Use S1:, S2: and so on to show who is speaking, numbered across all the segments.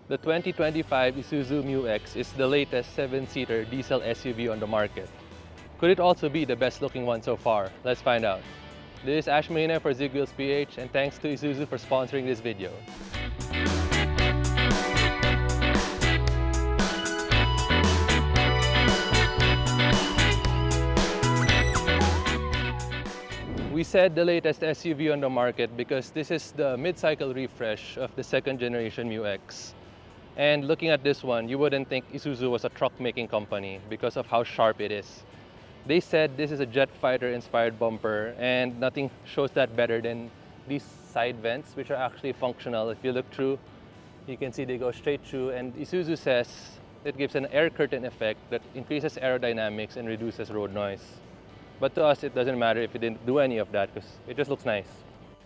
S1: The 2025 Isuzu Mu-X is the latest 7-seater diesel SUV on the market. Could it also be the best looking one so far? Let's find out. This is Ash Marina for Zigwheels.Ph, and thanks to Isuzu for sponsoring this video. We said the latest SUV on the market because this is the mid-cycle refresh of the second generation Mu-X. And looking at this one, you wouldn't think Isuzu was a truck-making company because of how sharp it is. They said this is a jet fighter-inspired bumper, and nothing shows that better than these side vents, which are actually functional. If you look through, you can see they go straight through, and Isuzu says it gives an air curtain effect that increases aerodynamics and reduces road noise. But to us, it doesn't matter if it didn't do any of that because it just looks nice.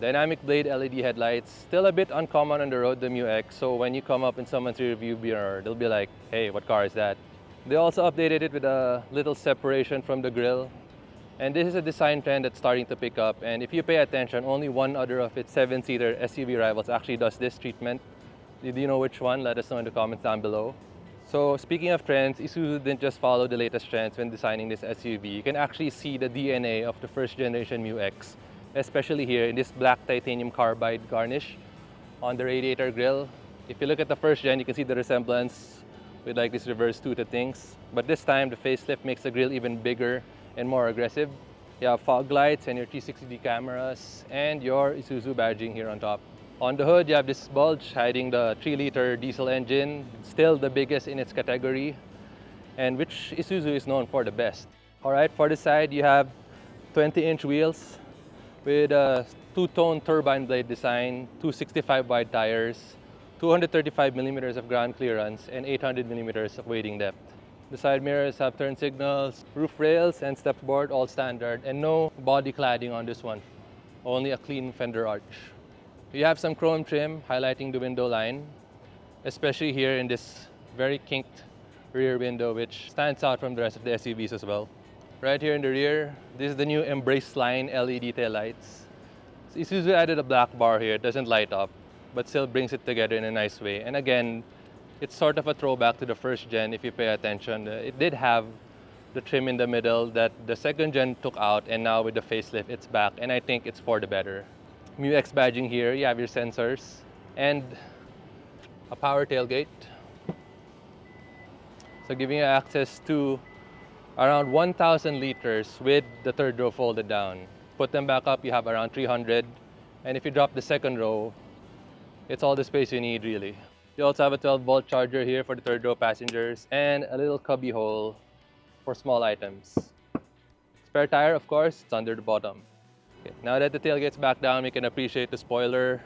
S1: Dynamic blade LED headlights, still a bit uncommon on the road, the Mu-X, so when you come up in someone's rearview mirror, they'll be like, hey, what car is that? They also updated it with a little separation from the grille. And this is a design trend that's starting to pick up, and if you pay attention, only one other of its 7-seater SUV rivals actually does this treatment. Do you know which one? Let us know in the comments down below. So speaking of trends, Isuzu didn't just follow the latest trends when designing this SUV. You can actually see the DNA of the first generation Mu-X, especially here in this black titanium carbide garnish on the radiator grille. If you look at the first gen, you can see the resemblance with like this reverse two-to things. But this time, the facelift makes the grille even bigger and more aggressive. You have fog lights and your 360 cameras and your Isuzu badging here on top. On the hood, you have this bulge hiding the 3-liter diesel engine, still the biggest in its category, and which Isuzu is known for the best. Alright, for the side, you have 20-inch wheels with a two-tone turbine blade design, 265 wide tires, 235 millimeters of ground clearance, and 800 millimeters of wading depth. The side mirrors have turn signals, roof rails, and step board, all standard, and no body cladding on this one, only a clean fender arch. You have some chrome trim highlighting the window line, especially here in this very kinked rear window, which stands out from the rest of the SUVs as well. Right here in the rear, this is the new Embrace line LED taillights. So Isuzu added a black bar here. It doesn't light up, but still brings it together in a nice way. And again, it's sort of a throwback to the first gen if you pay attention. It did have the trim in the middle that the second gen took out, and now with the facelift, it's back, and I think it's for the better. Mu-X badging here, you have your sensors, and a power tailgate. So giving you access to around 1,000 liters with the third row folded down. Put them back up, you have around 300. And if you drop the second row, it's all the space you need really. You also have a 12-volt charger here for the third row passengers and a little cubby hole for small items. Spare tire, of course, it's under the bottom. Okay, now that the tailgate's back down, we can appreciate the spoiler,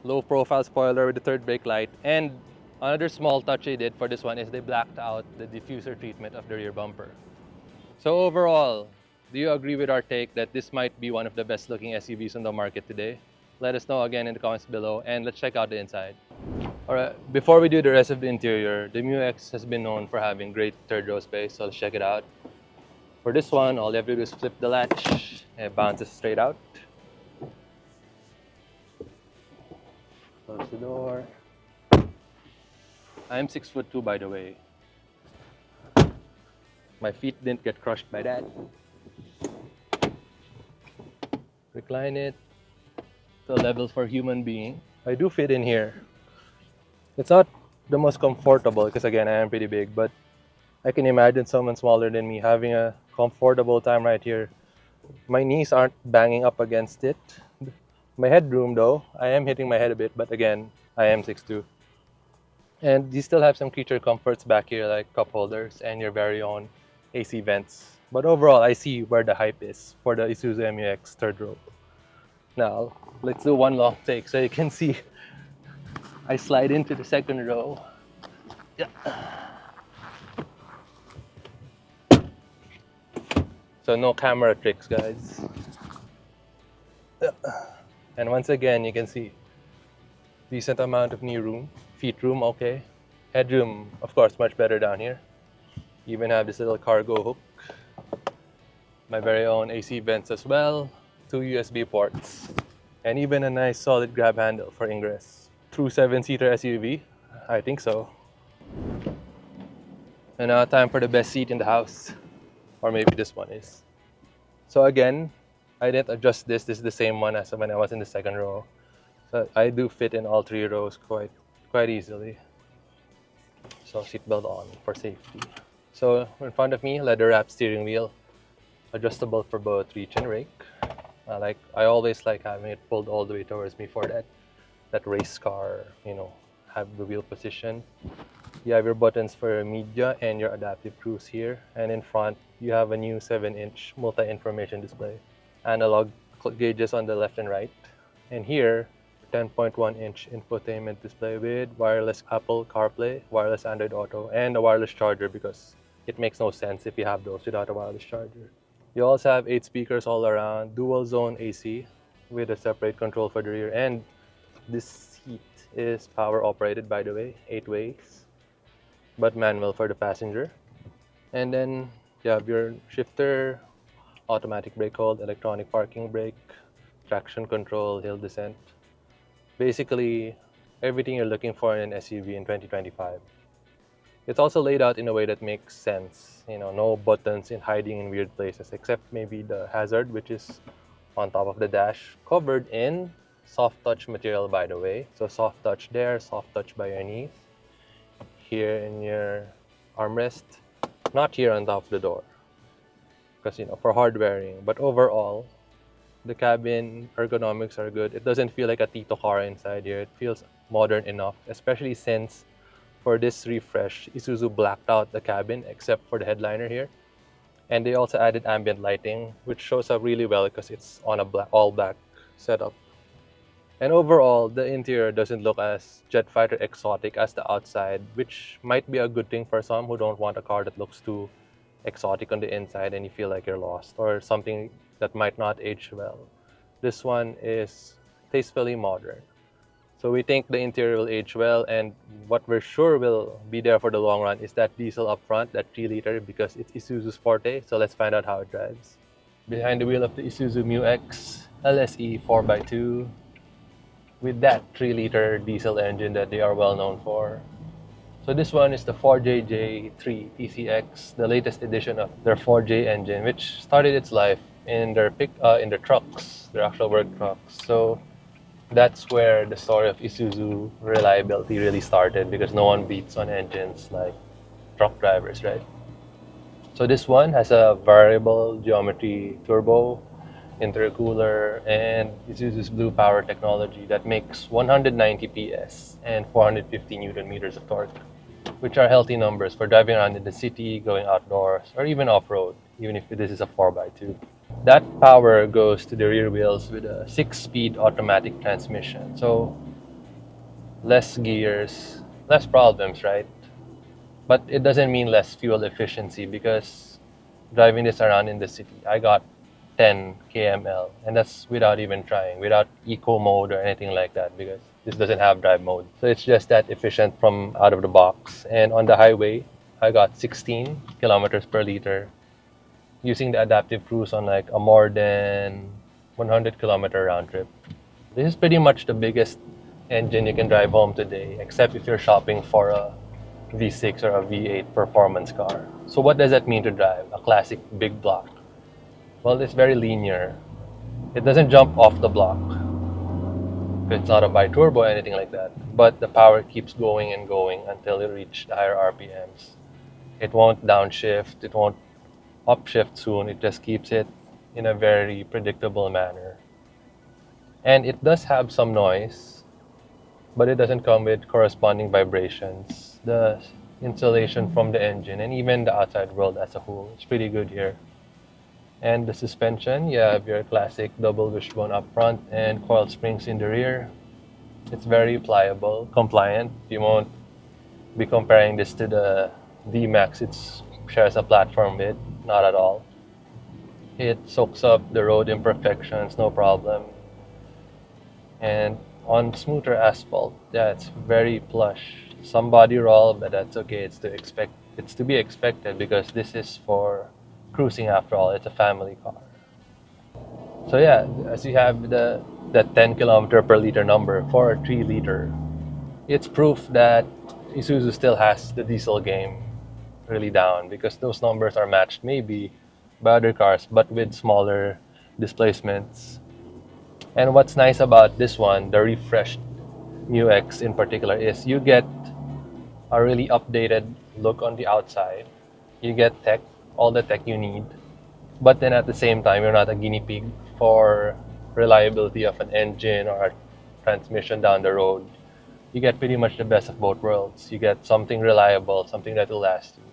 S1: low profile spoiler with the third brake light. And another small touch they did for this one is they blacked out the diffuser treatment of the rear bumper. So overall, do you agree with our take that this might be one of the best looking SUVs on the market today? Let us know again in the comments below, and let's check out the inside. Alright, before we do the rest of the interior, the Mu-X has been known for having great third row space, so let's check it out. For this one, all you have to do is flip the latch and it bounces straight out. Close the door. I'm 6'2" by the way. My feet didn't get crushed by that. Recline it to a level for human being. I do fit in here. It's not the most comfortable because again, I am pretty big, but I can imagine someone smaller than me having a comfortable time right here. My knees aren't banging up against it. My headroom though, I am hitting my head a bit, but again, I am 6'2". And you still have some creature comforts back here like cup holders and your very own AC vents. But overall, I see where the hype is for the Isuzu Mu-X third row. Now, let's do one long take so you can see. I slide into the second row. Yeah. So no camera tricks, guys. Yeah. And once again, you can see decent amount of knee room, feet room, okay. Headroom, of course, much better down here. You even have this little cargo hook. My very own AC vents as well, 2 USB ports, and even a nice solid grab handle for ingress. True 7-seater SUV. I think so. And now time for the best seat in the house. Or maybe this one is. So again, I didn't adjust this. This is the same one as when I was in the second row. So I do fit in all three rows quite easily. So seatbelt on for safety. So in front of me, leather wrapped steering wheel, adjustable for both reach and rake. I always like having it pulled all the way towards me for that race car, have the wheel position. You have your buttons for media and your adaptive cruise here. And in front, you have a new 7-inch multi-information display. Analog gauges on the left and right. And here, 10.1-inch infotainment display with wireless Apple CarPlay, wireless Android Auto, and a wireless charger because it makes no sense if you have those without a wireless charger. You also have 8 speakers all around, dual zone AC with a separate control for the rear. And this seat is power operated, by the way, 8 ways, but manual for the passenger. And then you have your shifter, automatic brake hold, electronic parking brake, traction control, hill descent. Basically, everything you're looking for in an SUV in 2025. It's also laid out in a way that makes sense. No buttons hiding in weird places, except maybe the hazard, which is on top of the dash, covered in soft touch material, by the way. So soft touch there, soft touch by your knees. Here in your armrest, not here on top of the door, because for hard wearing. But overall, the cabin ergonomics are good. It doesn't feel like a Tito car inside here. It feels modern enough, especially since for this refresh, Isuzu blacked out the cabin except for the headliner here. And they also added ambient lighting, which shows up really well because it's on a all black setup. And overall, the interior doesn't look as jet fighter exotic as the outside, which might be a good thing for some who don't want a car that looks too exotic on the inside and you feel like you're lost, or something that might not age well. This one is tastefully modern. So we think the interior will age well, and what we're sure will be there for the long run is that diesel up front, that 3-liter, because it's Isuzu's forte. So let's find out how it drives. Behind the wheel of the Isuzu Mu-X LSE 4x2 with that 3-liter diesel engine that they are well known for. So this one is the 4JJ3 TCX, the latest edition of their 4J engine, which started its life in their trucks, their actual work trucks. So that's where the story of Isuzu reliability really started, because no one beats on engines like truck drivers, right? So this one has a variable geometry turbo, intercooler, and Isuzu's Blue Power technology that makes 190 PS and 450 Newton meters of torque, which are healthy numbers for driving around in the city, going outdoors, or even off-road, even if this is a 4x2. That power goes to the rear wheels with a 6-speed automatic transmission. So less gears, less problems, right? But it doesn't mean less fuel efficiency, because driving this around in the city, I got 10 kml, and that's without even trying, without eco mode or anything like that, because this doesn't have drive mode. So it's just that efficient from out of the box. And on the highway, I got 16 kilometers per liter using the adaptive cruise on like a more than 100-kilometer round trip. This is pretty much the biggest engine you can drive home today, except if you're shopping for a V6 or a V8 performance car. So what does that mean to drive a classic big block? Well, it's very linear. It doesn't jump off the block. It's not a bi-turbo or anything like that. But the power keeps going and going until you reach the higher RPMs. It won't downshift, it won't upshift soon. It just keeps it in a very predictable manner. And it does have some noise, but it doesn't come with corresponding vibrations. The insulation from the engine and even the outside world as a whole is pretty good here. And the suspension, you have your classic double wishbone up front and coiled springs in the rear. It's very pliable, compliant. You won't be comparing this to the D-Max it shares a platform with, not at all. It soaks up the road imperfections, no problem. And on smoother asphalt, yeah, it's very plush. Some body roll, but that's okay. It's to be expected, because this is for cruising after all. It's a family car. So yeah, as you have that 10 kilometer per liter number for a 3-liter, it's proof that Isuzu still has the diesel game really down because those numbers are matched maybe by other cars, but with smaller displacements. And what's nice about this one, the refreshed Mu X in particular, is you get a really updated look on the outside. You get tech, all the tech you need, but then at the same time, you're not a guinea pig for reliability of an engine or a transmission down the road. You get pretty much the best of both worlds. You get something reliable, something that will last you,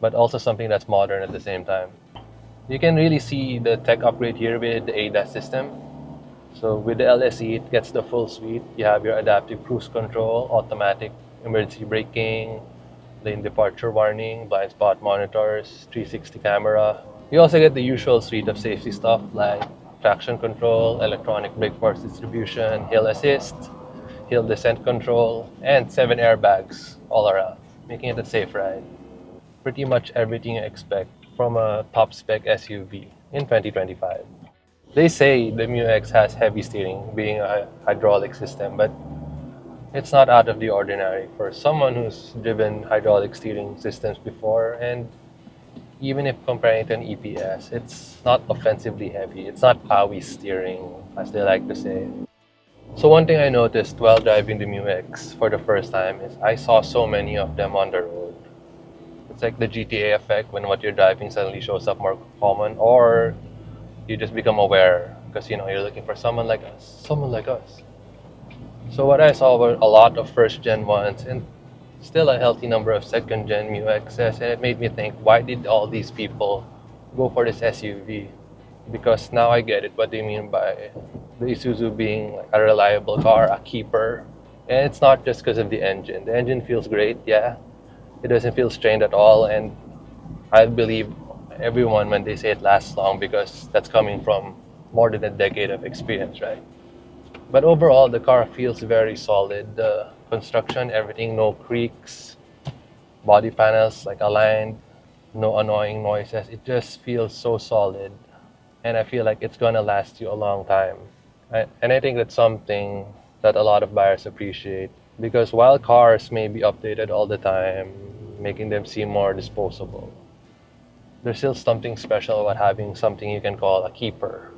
S1: but also something that's modern at the same time. You can really see the tech upgrade here with the ADAS system. So with the LSE, it gets the full suite. You have your adaptive cruise control, automatic emergency braking, lane departure warning, blind spot monitors, 360 camera. You also get the usual suite of safety stuff like traction control, electronic brake force distribution, hill assist, hill descent control, and 7 airbags all around, making it a safe ride. Pretty much everything you expect from a top spec SUV in 2025. They say the Mu X has heavy steering, being a hydraulic system, but it's not out of the ordinary for someone who's driven hydraulic steering systems before. And even if comparing it to an EPS, it's not offensively heavy. It's not powy steering, as they like to say. So one thing I noticed while driving the Mu X for the first time is I saw so many of them on the road. It's like the GTA effect when what you're driving suddenly shows up more common, or you just become aware because you're looking for someone like us. So what I saw were a lot of first gen ones and still a healthy number of second gen Mu X's, and it made me think, why did all these people go for this SUV? Because now I get it what they mean by the Isuzu being like a reliable car, a keeper. And it's not just because of the engine. The engine feels great, yeah. It doesn't feel strained at all, and I believe everyone when they say it lasts long because that's coming from more than a decade of experience, right? But overall, the car feels very solid. The construction, everything, no creaks, body panels like aligned, no annoying noises. It just feels so solid, and I feel like it's gonna last you a long time. And I think that's something that a lot of buyers appreciate because while cars may be updated all the time, making them seem more disposable, there's still something special about having something you can call a keeper,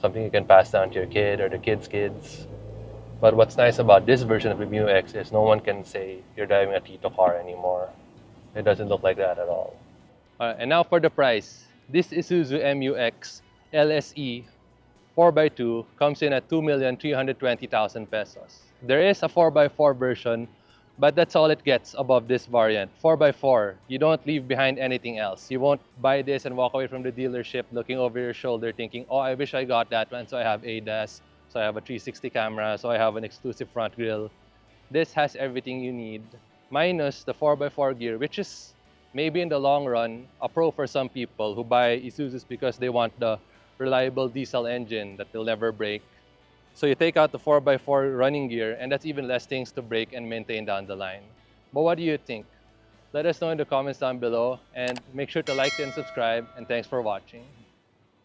S1: something you can pass down to your kid or the kid's kids. But what's nice about this version of the Mu X is no one can say you're driving a Tito car anymore. It doesn't look like that at all. And now for the price. This Isuzu MU-X LSE 4x2 comes in at 2,320,000 pesos. There is a 4x4 version, but that's all it gets above this variant. 4x4, you don't leave behind anything else. You won't buy this and walk away from the dealership looking over your shoulder thinking, oh, I wish I got that one so I have ADAS, so I have a 360 camera, so I have an exclusive front grille. This has everything you need, minus the 4x4 gear, which is maybe in the long run a pro for some people who buy Isuzus because they want the reliable diesel engine that will never break. So you take out the 4x4 running gear, and that's even less things to break and maintain down the line. But what do you think? Let us know in the comments down below, and make sure to like and subscribe, and thanks for watching.